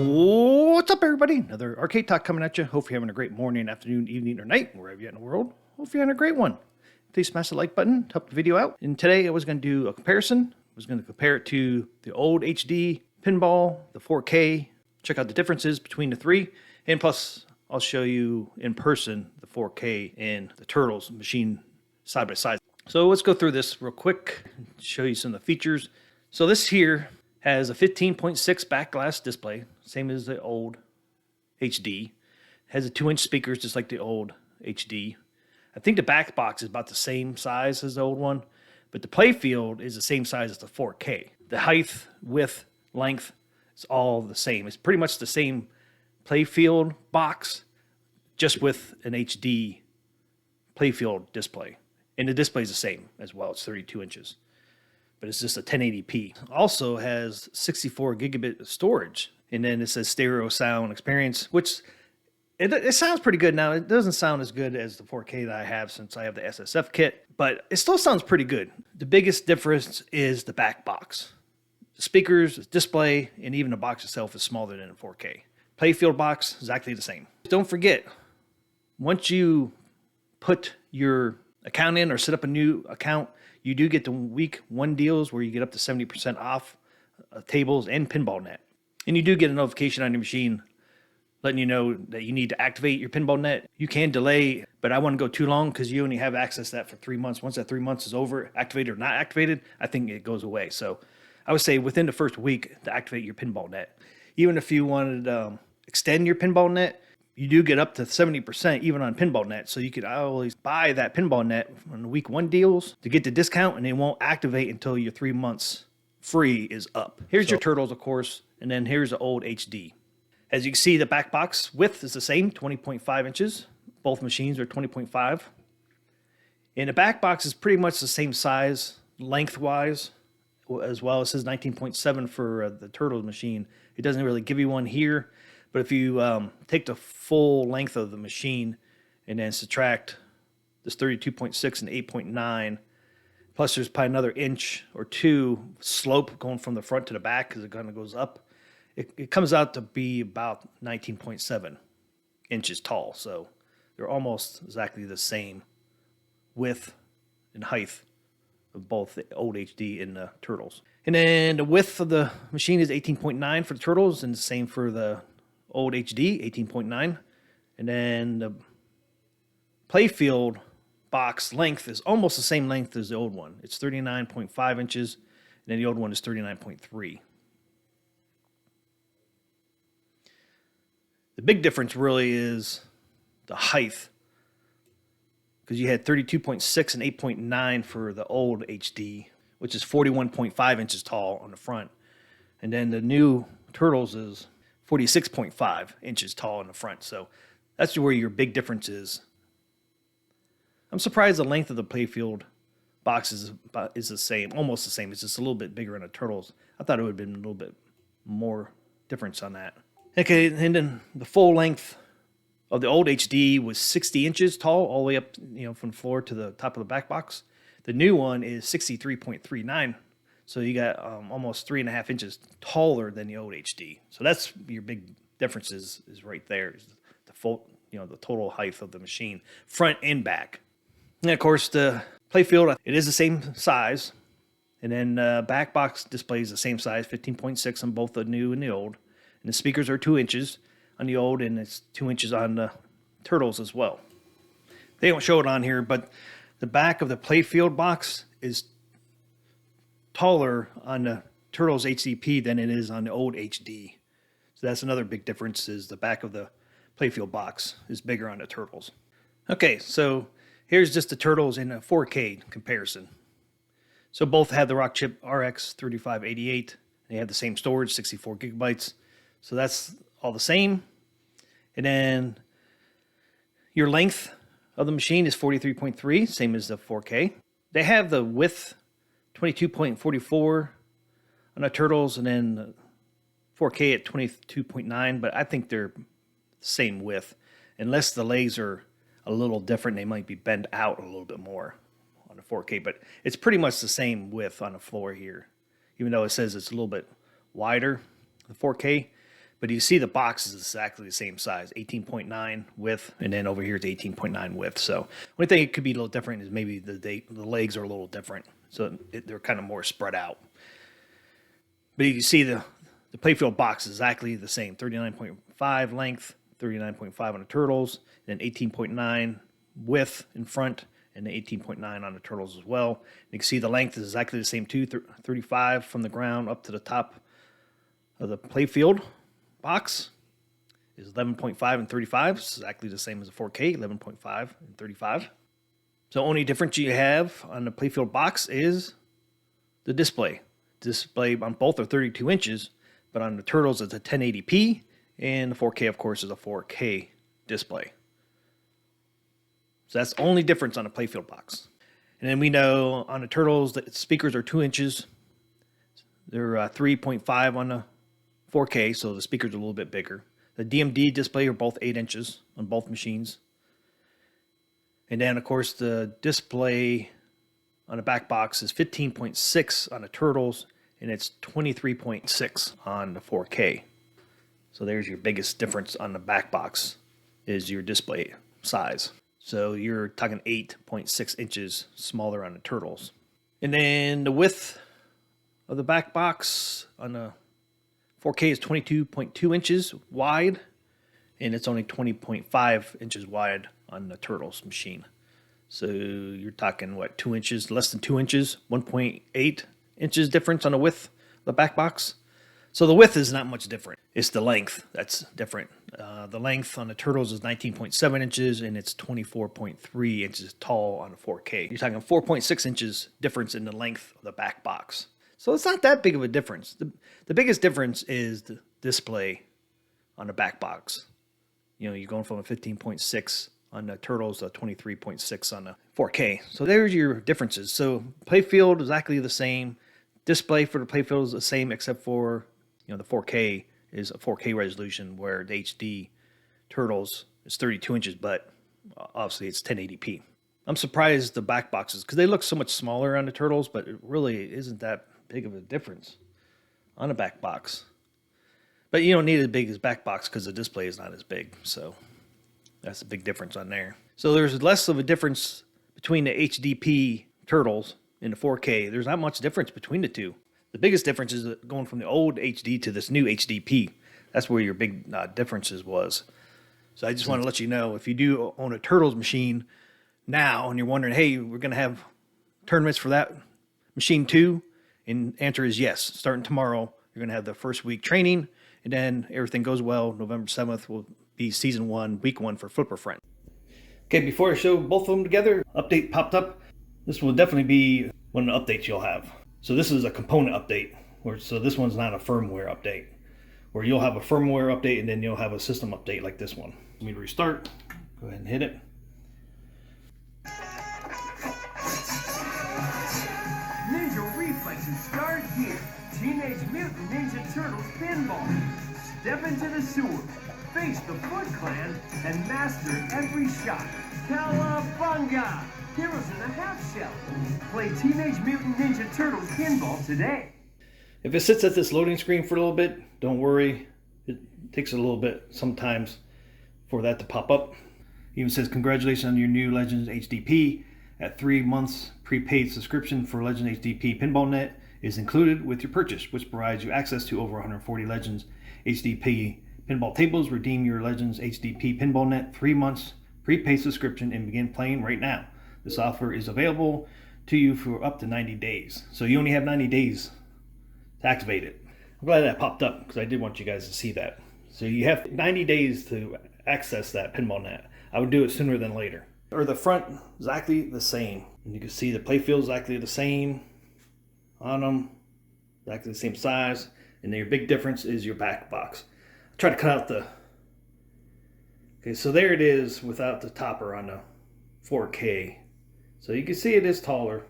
What's up, everybody? Another Arcade Talk coming at you. Hope you're having a great morning, afternoon, evening, or night, wherever you're at in the world. Hope you're having a great one. Please smash the like button to help the video out. And today I was going to do a comparison. I was going to compare it to the old HD pinball, the 4K, check out the differences between the three, and plus I'll show you in person the 4K and the Turtles machine side by side. So let's go through this real quick, show you some of the features. So this here has a 15.6 back glass display, same as the old HD. Has a 2-inch speakers just like the old HD. I think the back box is about the same size as the old one, but the playfield is the same size as the 4K. The height, width, length, it's all the same. It's pretty much the same playfield box, just with an HD playfield display. And the display is the same as well. It's 32 inches. But it's just a 1080p. Also has 64 gigabit storage. And then it says stereo sound experience, which it sounds pretty good now. It doesn't sound as good as the 4K that I have since I have the SSF kit, but it still sounds pretty good. The biggest difference is the back box. The speakers, the display, and even the box itself is smaller than a 4K. Playfield box, exactly the same. Don't forget, once you put your account in or set up a new account, you do get the week 1 deals where you get up to 70% off tables and pinball net. And you do get a notification on your machine letting you know that you need to activate your pinball net. You can delay, but I wouldn't go too long because you only have access to that for 3 months. Once that 3 months is over, activated or not activated, I think it goes away. So I would say within the first week to activate your pinball net. Even if you wanted to extend your pinball net, you do get up to 70% even on pinball net. So you could always buy that pinball net on the week 1 deals to get the discount, and it won't activate until your 3 months free is up. Here's your Turtles, of course, and then here's the old HD. As you can see, the back box width is the same, 20.5 inches. Both machines are 20.5. And the back box is pretty much the same size lengthwise as well. It says 19.7 for the Turtles machine. It doesn't really give you one here. But if you take the full length of the machine and then subtract this 32.6 and 8.9, plus there's probably another inch or 2 slope going from the front to the back because it kind of goes up, it comes out to be about 19.7 inches tall. So they're almost exactly the same width and height of both the old HD and the Turtles. And then the width of the machine is 18.9 for the Turtles and the same for the old HD, 18.9. And then the playfield box length is almost the same length as the old one. It's 39.5 inches, and then the old one is 39.3. The big difference really is the height, because you had 32.6 and 8.9 for the old HD, which is 41.5 inches tall on the front. And then the new Turtles is 46.5 inches tall in the front. So that's where your big difference is. I'm surprised the length of the playfield box is the same, almost the same. It's just a little bit bigger in the Turtles. I thought it would have been a little bit more difference on that. Okay, and then the full length of the old HD was 60 inches tall, all the way up, from the floor to the top of the back box. The new one is 63.39. So you got almost 3.5 inches taller than the old HD. So that's your big difference is right there. Is the full, the total height of the machine, front and back. And of course, the playfield, it is the same size. And then back box display is the same size, 15.6 on both the new and the old. And the speakers are 2 inches on the old, and it's 2 inches on the Turtles as well. They don't show it on here, but the back of the playfield box is taller on the Turtles HDP than it is on the old HD. So that's another big difference, is the back of the playfield box is bigger on the Turtles. Okay, so here's just the Turtles in a 4K comparison. So both have the Rockchip RX 3588. They have the same storage, 64 gigabytes. So that's all the same. And then your length of the machine is 43.3, same as the 4K. They have the width 22.44 on the Turtles, and then 4K at 22.9, but I think they're the same width. Unless the legs are a little different, they might be bent out a little bit more on the 4K, but it's pretty much the same width on the floor here, even though it says it's a little bit wider, the 4K. But you see the box is exactly the same size, 18.9 width, and then over here it's 18.9 width. So one thing it could be a little different is maybe the legs are a little different. So they're kind of more spread out. But you see the playfield box is exactly the same, 39.5 length, 39.5 on the Turtles, and then 18.9 width in front, and then 18.9 on the Turtles as well. You can see the length is exactly the same too, 35 from the ground up to the top of the playfield box is 11.5 and 35. It's exactly the same as the 4K, 11.5 and 35. So only difference you have on the playfield box is the display. Display on both are 32 inches, but on the Turtles it's a 1080p, and the 4K, of course, is a 4K display. So that's the only difference on a playfield box. And then we know on the Turtles that speakers are 2 inches. They're 3.5 on the 4K, so the speakers are a little bit bigger. The DMD display are both 8 inches on both machines. And then, of course, the display on the back box is 15.6 on the Turtles, and it's 23.6 on the 4K. So there's your biggest difference on the back box is your display size. So you're talking 8.6 inches smaller on the Turtles. And then the width of the back box on the 4K is 22.2 inches wide, and it's only 20.5 inches wide on the Turtles machine. So you're talking, what, 2 inches, less than 2 inches, 1.8 inches difference on the width of the back box. So the width is not much different. It's the length that's different. The length on the Turtles is 19.7 inches, and it's 24.3 inches tall on the 4K. You're talking 4.6 inches difference in the length of the back box. So it's not that big of a difference. The biggest difference is the display on the back box. You know, you're going from a 15.6 on the Turtles to 23.6 on the 4K. So there's your differences. So playfield is exactly the same. Display for the playfield is the same, except for, you know, the 4K is a 4K resolution, where the HD Turtles is 32 inches, but obviously it's 1080p. I'm surprised the back boxes, because they look so much smaller on the Turtles, but it really isn't that big of a difference on the back box. But you don't need as big as back box because the display is not as big. So that's a big difference on there. So there's less of a difference between the HDP Turtles and the 4K. There's not much difference between the two. The biggest difference is going from the old HD to this new HDP. That's where your big differences was. So I just want to let you know, if you do own a Turtles machine now and you're wondering, hey, we're going to have tournaments for that machine too, and answer is yes. Starting tomorrow, you're going to have the first week training, and then everything goes well. November 7th will be season 1, week 1 for Flipper Friend. Okay, before I show both of them together, update popped up. This will definitely be one of the updates you'll have. So this is a component update, so this one's not a firmware update, where you'll have a firmware update and then you'll have a system update like this one. Let me restart. Go ahead and hit it. Ninja reflexes start here. Teenage Mutant Ninja Turtles Pinball. Step into the sewer, face the Foot Clan, and master every shot. Cowabunga! Heroes in a half shell. Play Teenage Mutant Ninja Turtles Pinball today. If it sits at this loading screen for a little bit, don't worry. It takes a little bit sometimes for that to pop up. It even says, congratulations on your new Legends HDP. At 3 months prepaid subscription for Legends HDP Pinball Net is included with your purchase, which provides you access to over 140 Legends HDP pinball tables. Redeem your Legends HDP Pinball Net 3 months prepaid subscription and begin playing right now. This offer is available to you for up to 90 days. So you only have 90 days to activate it. I'm glad that popped up because I did want you guys to see that. So you have 90 days to access that Pinball Net. I would do it sooner than later. Or the front, exactly the same. And you can see the playfield exactly the same on them, exactly the same size. And then your big difference is your back box. I try to cut out the... Okay, so there it is without the topper on the 4K. So you can see it is taller.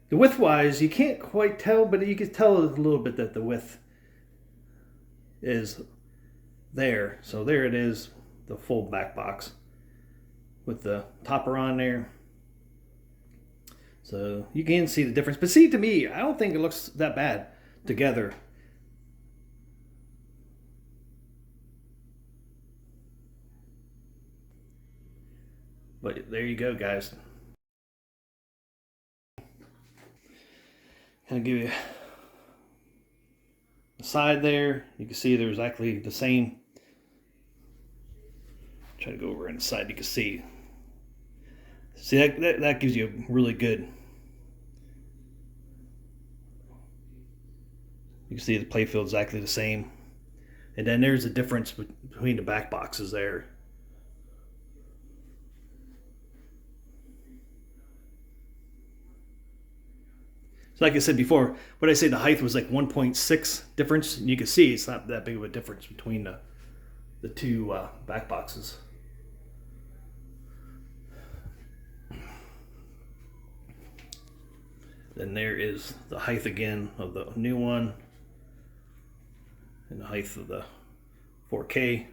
The width-wise, you can't quite tell, but you can tell a little bit that the width is there. So there it is, the full back box with the topper on there. So you can see the difference. But see, to me, I don't think it looks that bad together. But there you go, guys. Kind of give you the side there. You can see they're exactly the same. Try to go over on the side. You can see. See that gives you a really good. You can see the playfield exactly the same, and then there's a difference between the back boxes there. So like I said before, what I say the height was like 1.6 difference, and you can see it's not that big of a difference between the two back boxes. Then there is the height again of the new one, and the height of the 4K.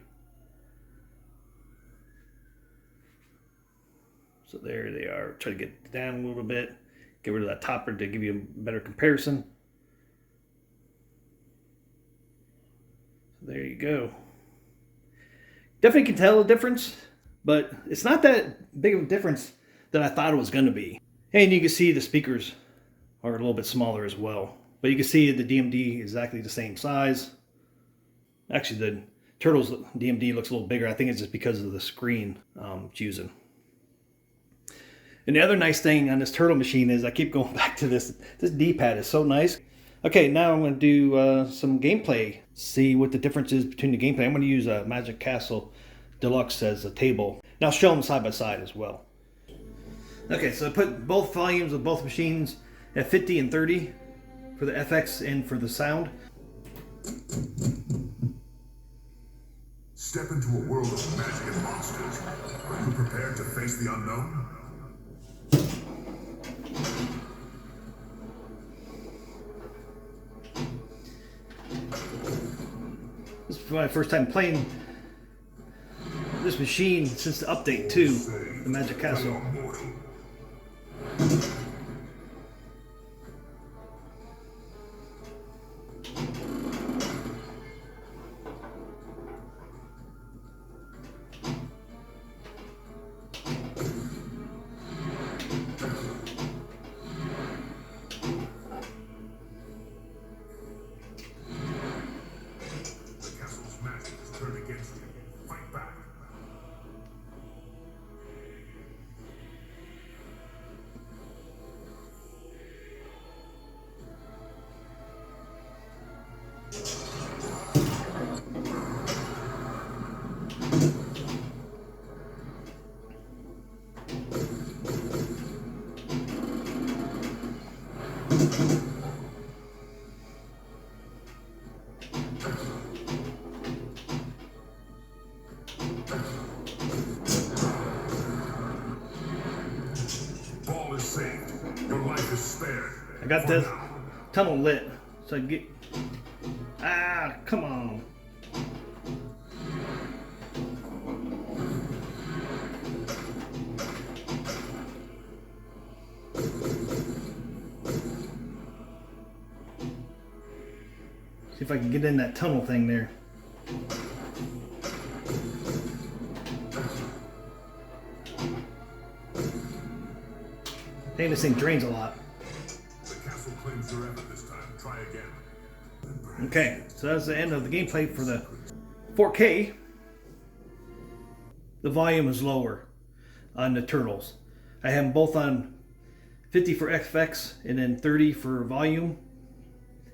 So there they are. Try to get down a little bit. Get rid of that topper to give you a better comparison. So there you go. Definitely can tell a difference, but it's not that big of a difference that I thought it was going to be. And you can see the speakers are a little bit smaller as well. But you can see the DMD is exactly the same size. Actually, the Turtles DMD looks a little bigger. I think it's just because of the screen it's using. And the other nice thing on this Turtle machine is I keep going back to this. This D-pad is so nice. Okay, now I'm going to do some gameplay. See what the difference is between the gameplay. I'm going to use a Magic Castle Deluxe as a table. And I'll show them side by side as well. Okay, so I put both volumes of both machines at 50 and 30 for the FX and for the sound. Step into a world of magic and monsters. Are you prepared to face the unknown? This is my first time playing this machine since the update to the Magic Castle. Ball is saved. Your life is spared. I got this tunnel lit, so I can get. Ah, come on. See if I can get in that tunnel thing there. I think this thing drains a lot. The castle claims your effort this time. Try again. Okay, so that's the end of the gameplay for the 4K. The volume is lower on the Turtles. I have them both on 50 for FX and then 30 for volume.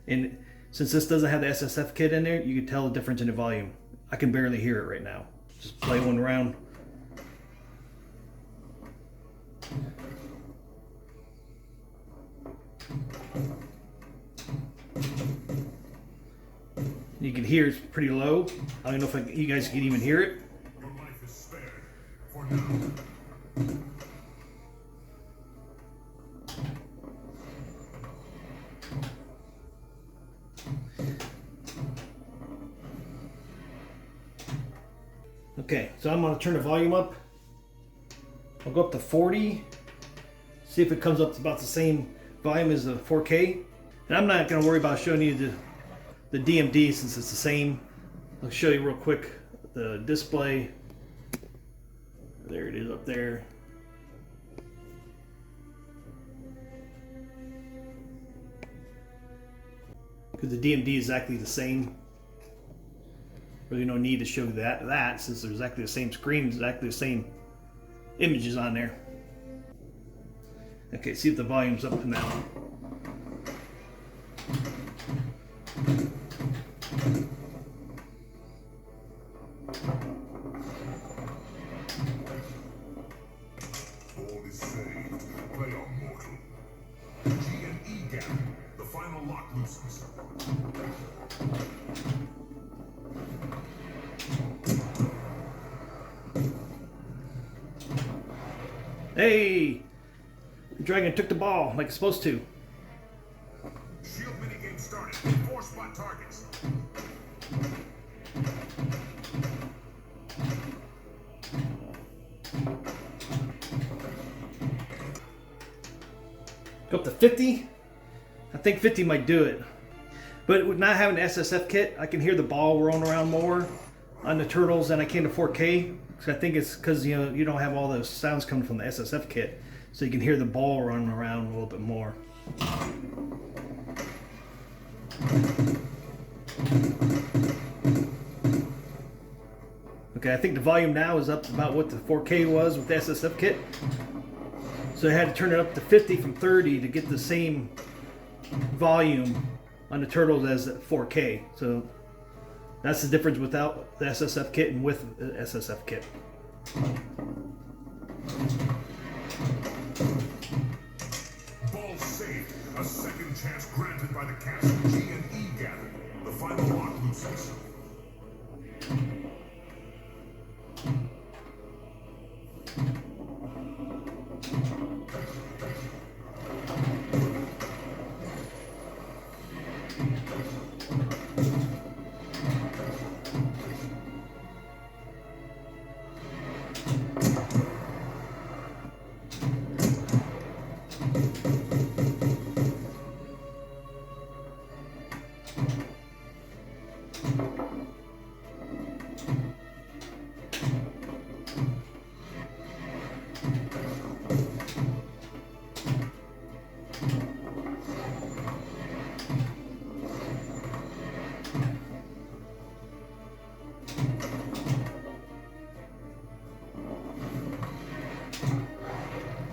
And since this doesn't have the SSF kit in there, you can tell the difference in the volume. I can barely hear it right now. Just play one round. You can hear it's pretty low. I don't know if you guys can even hear it. Your life is spared for now. Okay, so I'm going to turn the volume up. I'll go up to 40. See if it comes up to about the same volume as the 4K. And I'm not going to worry about showing you the DMD since it's the same. I'll show you real quick the display. There it is up there. because the DMD is exactly the same. Really no need to show that since there's exactly the same screen, exactly the same images on there. Okay, see if the volume's up and down. All is saved. Play on mortal. G and E gap. The final lock loosens. Hey! The dragon took the ball like it's supposed to. Shield minigame started. 4 spot targets. Go up to 50. I think 50 might do it. But with not having an SSF kit, I can hear the ball rolling around more on the Turtles than I can to 4K. So I think it's because you don't have all those sounds coming from the SSF kit, so you can hear the ball running around a little bit more. Okay, I think the volume now is up to about what the 4K was with the SSF kit. So I had to turn it up to 50 from 30 to get the same volume on the Turtles as 4K. So that's the difference without the SSF kit and with the SSF kit. Ball saved. A second chance granted by the castle. G and E gap. The final lock loosens.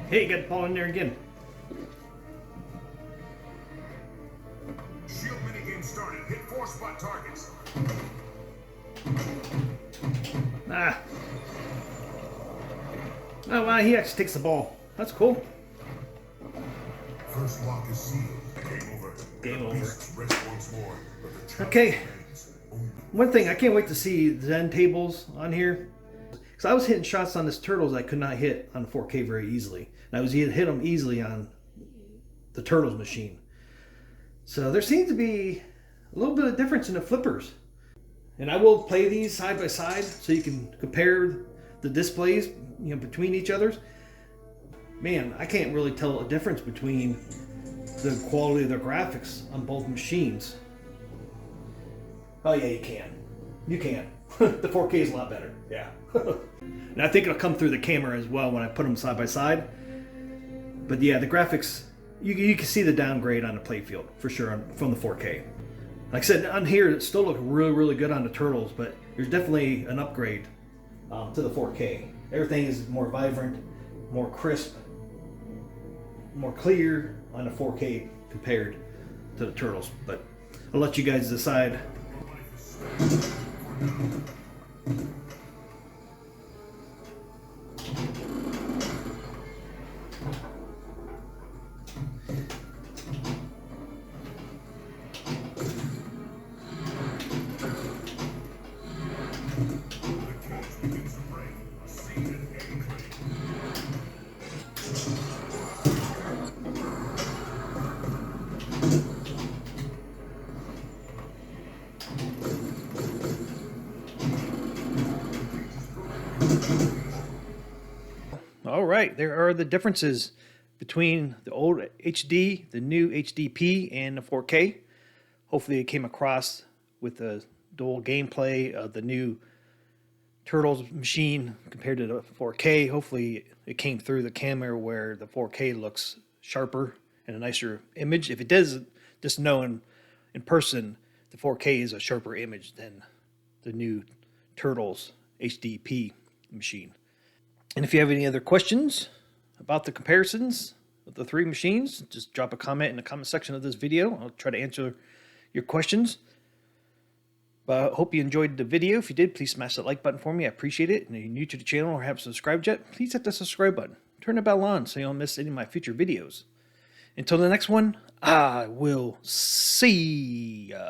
Hey, you got the ball in there again. Shield minigame started. Hit 4 spot targets. Ah. Oh, wow, he actually takes the ball. That's cool. First lock is sealed. Game over. Game over. Beasts rest once more, but the challenge Okay. remains. Only One thing, I can't wait to see the Zen tables on here. Because I was hitting shots on this Turtles I could not hit on 4K very easily. And I was hit them easily on the Turtles machine. So there seems to be a little bit of difference in the flippers. And I will play these side by side so you can compare the displays, between each other's. Man, I can't really tell a difference between the quality of the graphics on both machines. Oh yeah, you can. You can. The 4K is a lot better. Yeah. And I think it'll come through the camera as well when I put them side by side. But yeah, the graphics, you can see the downgrade on the playfield for sure from the 4K. Like I said, on here it still looks really, really good on the Turtles, but there's definitely an upgrade to the 4K. Everything is more vibrant, more crisp, more clear on the 4K compared to the Turtles. But I'll let you guys decide. All right, there are the differences between the old HD, the new HDP, and the 4K. Hopefully it came across with the dual gameplay of the new Turtles machine compared to the 4K. Hopefully it came through the camera where the 4K looks sharper and a nicer image. If it does, just knowing in person, the 4K is a sharper image than the new Turtles HDP machine. And if you have any other questions about the comparisons of the three machines, just drop a comment in the comment section of this video. I'll try to answer your questions. But I hope you enjoyed the video. If you did, please smash that like button for me. I appreciate it. And if you're new to the channel or haven't subscribed yet, please hit the subscribe button. Turn the bell on so you don't miss any of my future videos. Until the next one, I will see ya.